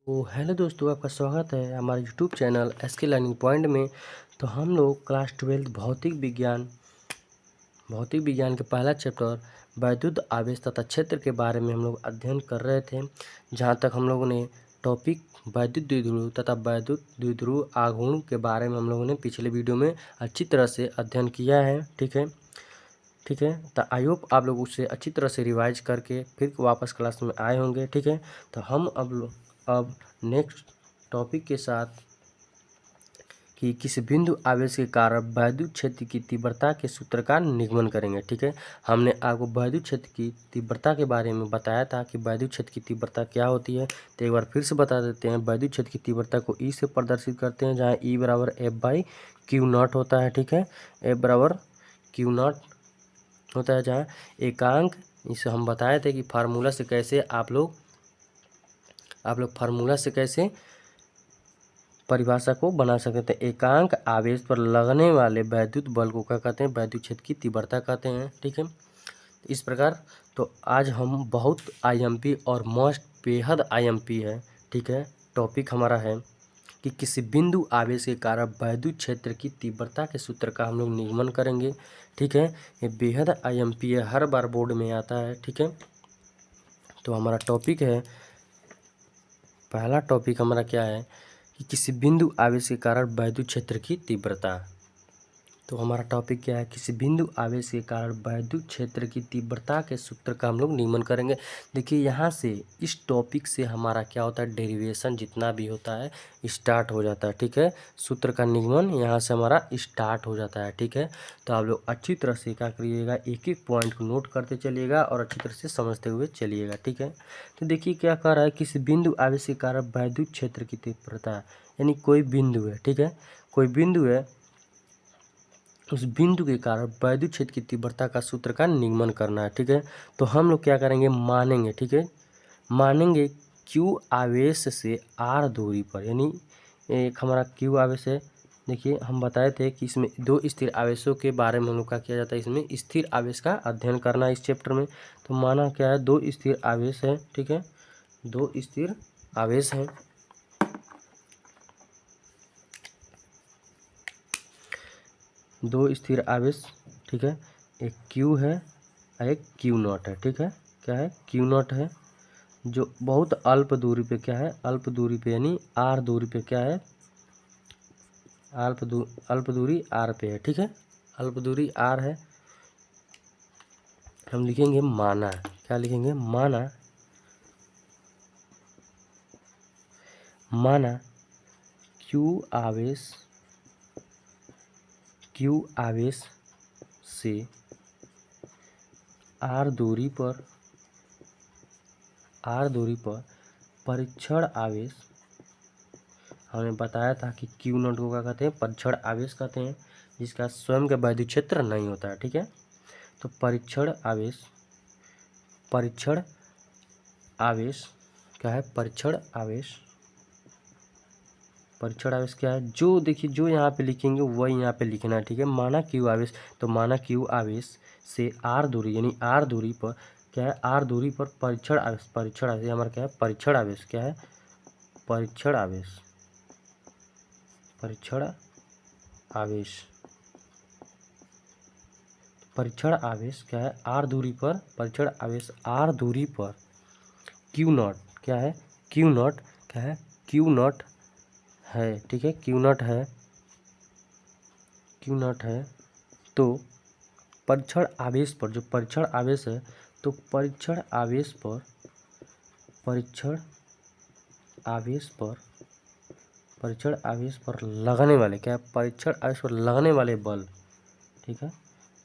तो हेलो दोस्तों, आपका स्वागत है हमारे YouTube channel SK learning point में। तो हम लोग क्लास 12 भौतिक विज्ञान के पहला चैप्टर वैद्युत आवेश तथा क्षेत्र के बारे में हम लोग अध्ययन कर रहे थे। जहाँ तक हम लोगों ने टॉपिक वैद्युत द्विध्रुव तथा वैद्युत द्विध्रुव आघूर्ण के बारे में हम लोगों ने पिछले वीडियो में अच्छी तरह से अध्ययन किया है। ठीक है, तो आई होप आप लोग उसे अच्छी तरह से रिवाइज करके फिर वापस क्लास में आए होंगे। ठीक है, तो हम अब नेक्स्ट टॉपिक के साथ कि किसी बिंदु आवेश के कारण वैद्युत क्षेत्र की तीव्रता के सूत्र का निगमन करेंगे। ठीक है, हमने आपको वैद्युत क्षेत्र की तीव्रता के बारे में बताया था कि वैद्युत क्षेत्र की तीव्रता क्या होती है। तो एक बार फिर से बता देते हैं। वैद्युत क्षेत्र की तीव्रता को ई से प्रदर्शित करते हैं, जहाँ ई बराबर F/Q0 होता है। ठीक है, F बराबर Q0 होता है, जहाँ एकांक, इसे हम बताए थे कि फार्मूला से कैसे आप लोग फार्मूला से कैसे परिभाषा को बना सकते हैं। एकांक आवेश पर लगने वाले वैद्युत बल को क्या कहते हैं? वैद्युत क्षेत्र की तीव्रता कहते हैं। ठीक है, इस प्रकार तो आज हम बहुत आईएमपी और मोस्ट बेहद आईएमपी है। ठीक है, टॉपिक हमारा है कि किसी बिंदु आवेश के कारण वैद्युत क्षेत्र की तीव्रता के सूत्र का हम लोग निगमन करेंगे। ठीक है, ये बेहद आईएमपी है, हर बार बोर्ड में आता है। ठीक है, तो हमारा टॉपिक है, पहला टॉपिक हमारा क्या है कि किसी बिंदु आवेश के कारण वैद्युत क्षेत्र की तीव्रता। तो हमारा टॉपिक क्या है? किसी बिंदु आवेश के कारण वैद्युत क्षेत्र की तीव्रता के सूत्र का हम लोग निगमन करेंगे। देखिए, यहाँ से इस टॉपिक से हमारा क्या होता है, डेरिवेशन जितना भी होता है स्टार्ट हो जाता है। ठीक है, सूत्र का निगमन यहाँ से हमारा स्टार्ट हो जाता है। ठीक है, तो आप लोग अच्छी तरह से क्या करिएगा, एक एक पॉइंट को नोट करते चलिएगा और अच्छी तरह से समझते हुए चलिएगा। ठीक है, तो देखिए क्या कह रहा है, किसी बिंदु आवेश के कारण वैद्युत क्षेत्र की तीव्रता, यानी कोई बिंदु है। ठीक है, कोई बिंदु है, उस बिंदु के कारण वैद्युत क्षेत्र की तीव्रता का सूत्र का निगमन करना है। ठीक है, तो हम लोग क्या करेंगे, मानेंगे। ठीक है, मानेंगे क्यू आवेश से आर दूरी पर, यानी एक हमारा क्यू आवेश है। देखिए, हम बताए थे कि इसमें दो स्थिर आवेशों के बारे में हम लोग का किया जाता है, इसमें स्थिर आवेश का अध्ययन करना है इस चैप्टर में। तो माना क्या है, दो स्थिर आवेश है। ठीक है, दो स्थिर आवेश है, दो स्थिर आवेश। ठीक है, एक क्यू है और एक क्यू नॉट है। ठीक है, क्या है, क्यू नॉट है, जो बहुत अल्प दूरी पे क्या है, अल्प दूरी पे यानी आर दूरी पे क्या है, अल्प दूरी आर पे है। ठीक है, अल्प दूरी आर है। हम लिखेंगे माना, क्या लिखेंगे, माना क्यू आवेश से आर दूरी पर परीक्षण आवेश, हमने बताया था कि क्यू नॉट को क्या कहते हैं, परीक्षण आवेश कहते हैं, जिसका स्वयं का वैद्युत क्षेत्र नहीं होता है। ठीक है, तो परीक्षण आवेश क्या है, परीक्षण आवेश क्या है, जो देखिए, जो यहाँ पे लिखेंगे वही यहाँ पे लिखना है। ठीक है, माना क्यू आवेश, तो माना क्यू आवेश से आर दूरी, यानी आर दूरी पर क्या है, आर दूरी पर परीक्षण आवेश हमारा क्या है, परीक्षण आवेश क्या है, परीक्षण आवेश क्या है, आर दूरी पर, परीक्षण आवेश आर दूरी पर क्यू नॉट क्या है, क्यू नॉट क्या है, क्यू नॉट है। ठीक है, क्यू नॉट है। तो परीक्षण आवेश पर, जो परीक्षण आवेश है, तो परीक्षण आवेश पर लगने वाले क्या है, परीक्षण आवेश पर लगने वाले बल। ठीक है,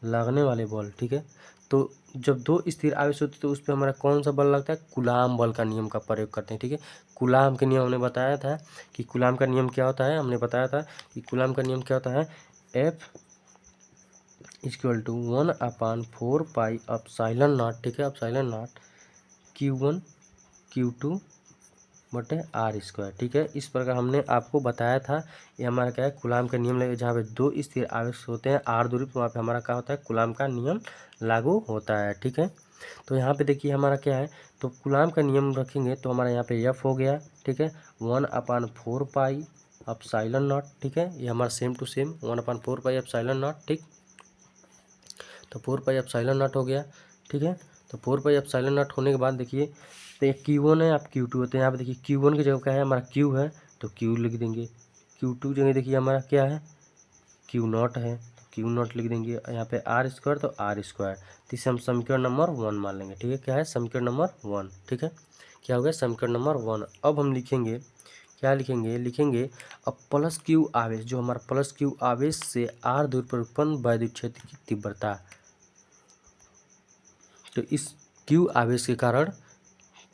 लगने वाले बल। ठीक है, तो जब दो स्थिर आवेश होते तो उस पर हमारा कौन सा बल लगता है, कूलाम बल का नियम का प्रयोग करते हैं। ठीक है, कूलाम के नियम हमने बताया था कि कूलाम का नियम क्या होता है, हमने बताया था कि कूलाम का नियम क्या होता है, F = 1/4πε0। ठीक है, एप्सिलॉन नॉट Q1 Q2 बटे R²। ठीक है, इस प्रकार हमने आपको बताया था। ये हमारा क्या है, कूलाम का नियम लगे, जहाँ पे दो स्थिर आवेश होते हैं आर दूरी पर, वहाँ पे हमारा क्या होता है, कूलाम का नियम लागू होता है। ठीक है, तो यहाँ पे देखिए हमारा क्या है, तो कूलाम का नियम रखेंगे तो हमारा यहाँ पे एफ हो गया, ठीक है, 1/4 पाई एप्सिलॉन नॉट, ठीक है, ये हमारा same to same 1/4 pi epsilon naught, ठीक। तो 4 पाई एप्सिलॉन नॉट हो गया, ठीक है। तो 4 पाई एप्सिलॉन नॉट होने के बाद देखिए, तो एक Q1 है, आप Q2 है, तो यहाँ पे देखिए Q1 की जगह क्या है, हमारा Q है तो Q लिख देंगे। Q2 जगह देखिए हमारा क्या है, Q0 है, Q0 लिख देंगे। यहाँ पे R² तो R², तो इसे हम समीकरण नंबर 1 मान लेंगे, ठीक है। क्या है, समीकरण नंबर 1, ठीक है। क्या हो गया, समीकरण नंबर 1। अब हम लिखेंगे, क्या लिखेंगे अब प्लस Q आवेश, जो हमारा प्लस Q आवेश से R दूरी पर उत्पन्न वैद्युत क्षेत्र की तीव्रता, तो इस Q आवेश के कारण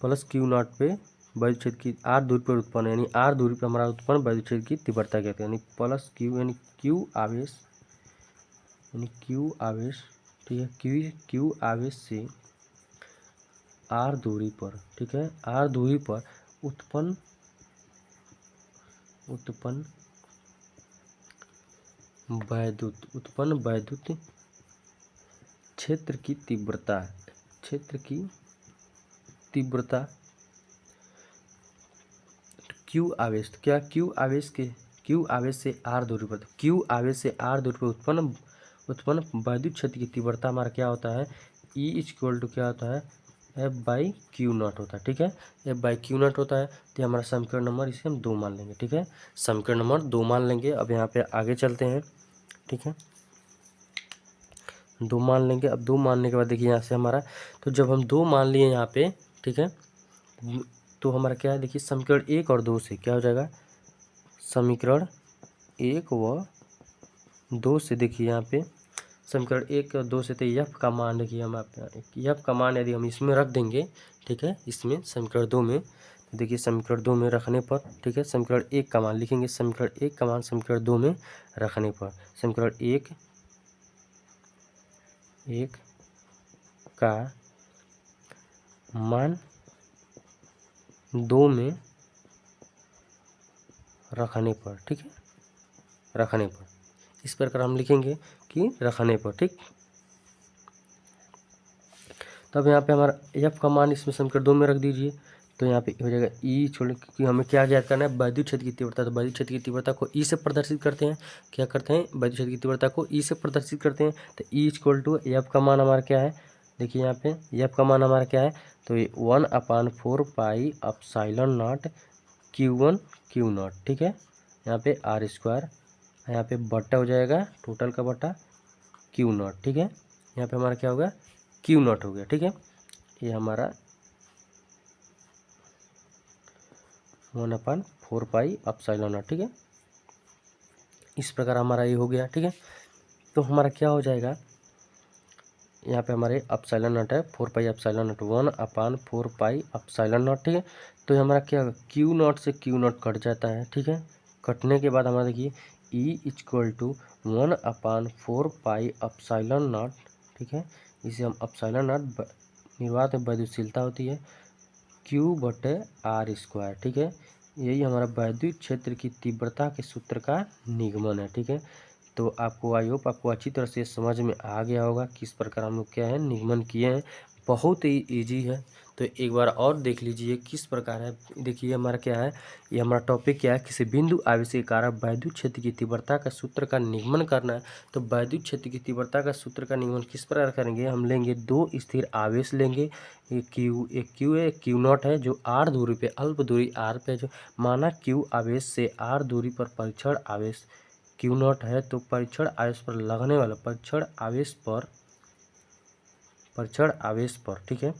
प्लस Q0 पे वैद्युत क्षेत्र की R दूरी पर उत्पन्न, यानी R दूरी पर हमारा उत्पन्न वैद्युत क्षेत्र की तीव्रता कहते हैं, यानी प्लस Q यानी Q आवेश, ठीक है, Q आवेश से R दूरी पर, ठीक है, R दूरी पर उत्पन्न वैद्युत क्षेत्र की तीव्रता, Q आवेश, तो क्या Q आवेश से R दूरी पर, Q आवेश से R दूरी पर उत्पन्न वैद्युत क्षेत्र की तीव्रता हमारा क्या होता है, E क्या होता है, F/Q0 होता है, ठीक है, F/Q0 होता है। तो हमारा समीकरण नंबर इसे हम 2 मान लेंगे, ठीक है, समीकरण नंबर 2 मान लेंगे। अब यहाँ पे आगे चलते हैं, ठीक है, 2 मान लेंगे। अब 2 मानने के बाद देखिए यहाँ से हमारा, तो जब हम 2 मान लिए यहाँ पे, ठीक है, तो हमारा क्या है, देखिए समीकरण 1 और 2 से क्या हो जाएगा, समीकरण 1 व 2 से देखिए यहाँ पे समीकरण 1 और 2 से, तो एफ का मान देखिए हम एफ का मान यदि हम इसमें रख देंगे, ठीक है, इसमें समीकरण 2 में, तो देखिए समीकरण 2 में रखने पर, ठीक है, समीकरण 1 का मान लिखेंगे, समीकरण 1 का मान समीकरण 2 में रखने पर, समीकरण 1 का मान 2 में रखने पर, ठीक है, रखने पर, इस प्रकार हम लिखेंगे कि रखने पर, ठीक। तब यहाँ पे हमारा एफ का मान इसमें समीकरण 2 में रख दीजिए, तो यहाँ पे हो जाएगा ई छोड़, क्योंकि हमें क्या ज्ञात करना है, वैद्युत क्षेत्र की तीव्रता, तो वैद्युत क्षेत्र की तीव्रता को ई से प्रदर्शित करते हैं, क्या करते हैं, वैद्युत क्षेत्र की तीव्रता को ई से प्रदर्शित करते हैं। तो ई एफ का मान हमारा क्या है, देखिए यहाँ पे एफ का मान हमारा क्या है, तो ये 1/4 pi epsilon not Q1 Q0, ठीक है, यहाँ पे R², यहाँ पे बट्टा हो जाएगा टोटल का बट्टा Q0, ठीक है, यहाँ पे हमारा क्या होगा, Q0 हो गया, ठीक है, ये हमारा 1/4 पाई एप्सिलॉन नॉट, ठीक है, इस प्रकार हमारा ये हो गया, ठीक है। तो हमारा क्या हो जाएगा, यहाँ पे हमारे एप्सिलॉन नॉट है 4 पाई epsilon not 1/4 pi epsilon naught, ठीक है। तो हमारा क्या होगा, Q0 से Q0 कट जाता है, ठीक है, कटने के बाद हमारा देखिए E 1/4 पाई एप्सिलॉन नॉट, ठीक है, इसे हम एप्सिलॉन नॉट निर्वात में वैद्युतशीलता होती है Q/R², ठीक है, यही हमारा वैद्युत क्षेत्र की तीव्रता के सूत्र का निगमन है, ठीक है। तो आपको आई होप आपको अच्छी तरह से समझ में आ गया होगा किस प्रकार हम लोग क्या है निगमन किए हैं, बहुत ही इजी है। तो एक बार और देख लीजिए किस प्रकार है, देखिए हमारा क्या है, ये हमारा टॉपिक क्या है, किसी बिंदु आवेश के कारण वैद्युत क्षेत्र की तीव्रता का सूत्र का निगमन करना है। तो वैद्युत क्षेत्र की तीव्रता का सूत्र का निगमन किस प्रकार करेंगे, हम लेंगे 2 स्थिर आवेश लेंगे, एक Q है, एक Q0 है, जो R दूरी पे, अल्प दूरी R पे, जो माना Q आवेश से R दूरी पर परीक्षण आवेश Q0 है, तो परीक्षण आवेश पर लगने वाला परीक्षण आवेश पर, ठीक है,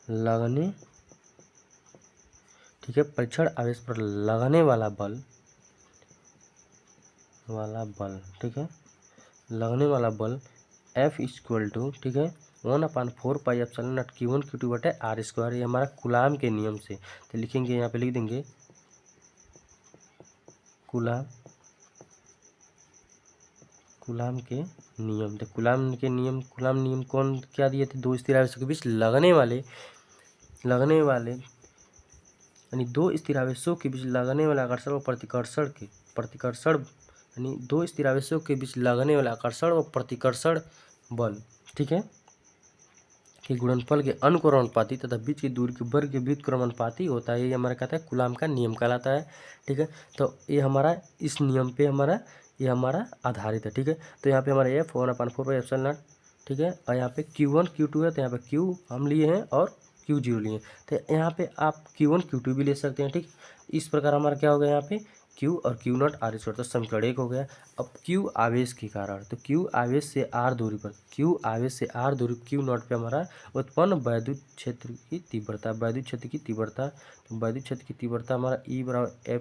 लगने, ठीक है, परीक्षण आवेश पर लगने वाला बल, ठीक है, लगने वाला बल F, ठीक है, 1/4 pi epsilon not Q1 Q2 बटे R², ये हमारा कूलाम के नियम से, तो लिखेंगे यहाँ पे लिख देंगे कूलाम के नियम। तो कूलाम नियम कौन क्या दिए थे, 2 स्थिर आवेशों के बीच लगने वाले यानी 2 स्थिर आवेशों के बीच लगने वाला आकर्षण व प्रतिकर्षण यानी 2 स्थिर आवेशों के बीच लगने वाला आकर्षण व प्रतिकर्षण बल, ठीक है, कि गुणनफल के अनुक्रमानुपाती तथा बीच की दूरी के वर्ग के व्युत्क्रमानुपाती होता है। ये हमारा कहता है कूलाम का नियम कहलाता है। ठीक है, तो ये हमारा इस नियम पे ये हमारा आधारित है। ठीक है, तो यहाँ पे हमारा F 1/4 ठीक है, और यहाँ पे Q1 Q2 है, तो यहाँ पे Q हम लिए हैं और Q0 लिए हैं। तो यहाँ पे आप Q1 Q2 भी ले सकते हैं। ठीक, इस प्रकार हमारा क्या हो गया यहाँ पे Q और Q0 R स्क्वायर, तो समीकरण 1 हो गया। अब Q आवेश के कारण, तो Q आवेश से R दूरी पर, Q आवेश से R दूरी Q0 पे हमारा उत्पन्न वैद्युत क्षेत्र की तीव्रता, वैद्युत क्षेत्र की तीव्रता, तो वैद्युत क्षेत्र की तीव्रता हमारा E बराबर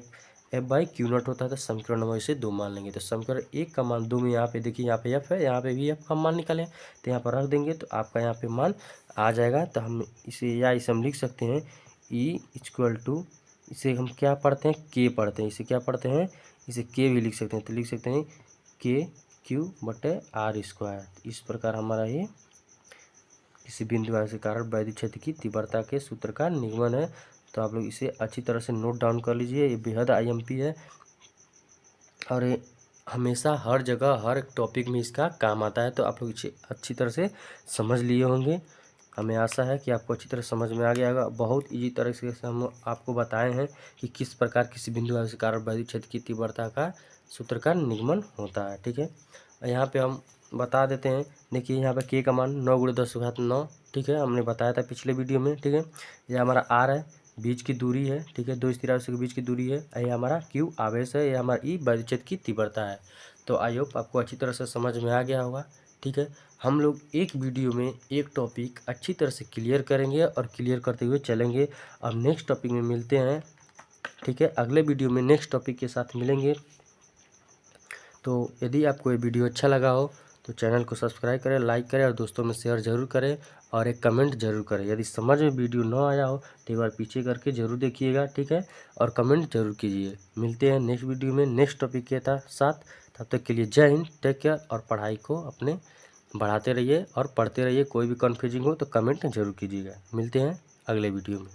F/Q0 होता है। तो समीकरण नंबर इसे 2 मान लेंगे। तो समीकरण 1 का मान 2 में यहाँ पे देखिए, यहाँ पे F है, यहाँ पे भी F का मान निकालें, तो यहाँ पर रख देंगे तो आपका यहाँ पे मान आ जाएगा। तो हम इसे हम लिख सकते हैं E इक्वल टू, इसे हम क्या पढ़ते हैं, K पढ़ते हैं, इसे क्या पढ़ते हैं, इसे K भी लिख सकते हैं। तो लिख सकते हैं KQ/R स्क्वायर। इस प्रकार हमारा ये किसी बिंदु आवेश के कारण वैद्युत क्षेत्र की तीव्रता के सूत्र का निगमन है। तो आप लोग इसे अच्छी तरह से नोट डाउन कर लीजिए, ये बेहद IMP है और ये हमेशा हर जगह हर टॉपिक में इसका काम आता है। तो आप लोग इसे अच्छी तरह से समझ लिए होंगे। हमें आशा है कि आपको अच्छी तरह समझ में आ गया होगा। बहुत इजी तरह से हम आपको बताए हैं कि किस प्रकार किसी बिंदु आवेश के कारण वैद्युत क्षेत्र की तीव्रता का सूत्र का निगमन होता है। ठीक है, यहाँ पे हम बता देते हैं। देखिए यहाँ पे K का मान 9 × 10⁹ ठीक है, हमने बताया था पिछले वीडियो में। ठीक है, ये हमारा R है, बीच की दूरी है। ठीक है, दो स्थिर आवेश के बीच की दूरी है। ये हमारा Q आवेश है, ये हमारा E वैद्युत क्षेत्र की तीव्रता है। तो आई होप आपको अच्छी तरह से समझ में आ गया होगा। ठीक है, हम लोग एक वीडियो में एक टॉपिक अच्छी तरह से क्लियर करेंगे और क्लियर करते हुए चलेंगे। अब नेक्स्ट टॉपिक में मिलते हैं। ठीक है, अगले वीडियो में नेक्स्ट टॉपिक के साथ मिलेंगे। तो यदि आपको ये वीडियो अच्छा लगा हो तो चैनल को सब्सक्राइब करें, लाइक करें और दोस्तों में शेयर ज़रूर करें और एक कमेंट जरूर करें। यदि समझ में वीडियो न आया हो तो एक बार पीछे करके ज़रूर देखिएगा। ठीक है, और कमेंट जरूर कीजिए। मिलते हैं नेक्स्ट वीडियो में नेक्स्ट टॉपिक के साथ। तब तक के लिए जय हिंद, टेक केयर और पढ़ाई को अपने बढ़ाते रहिए और पढ़ते रहिए। कोई भी कन्फ्यूजिंग हो तो कमेंट जरूर कीजिएगा। मिलते हैं अगले वीडियो में।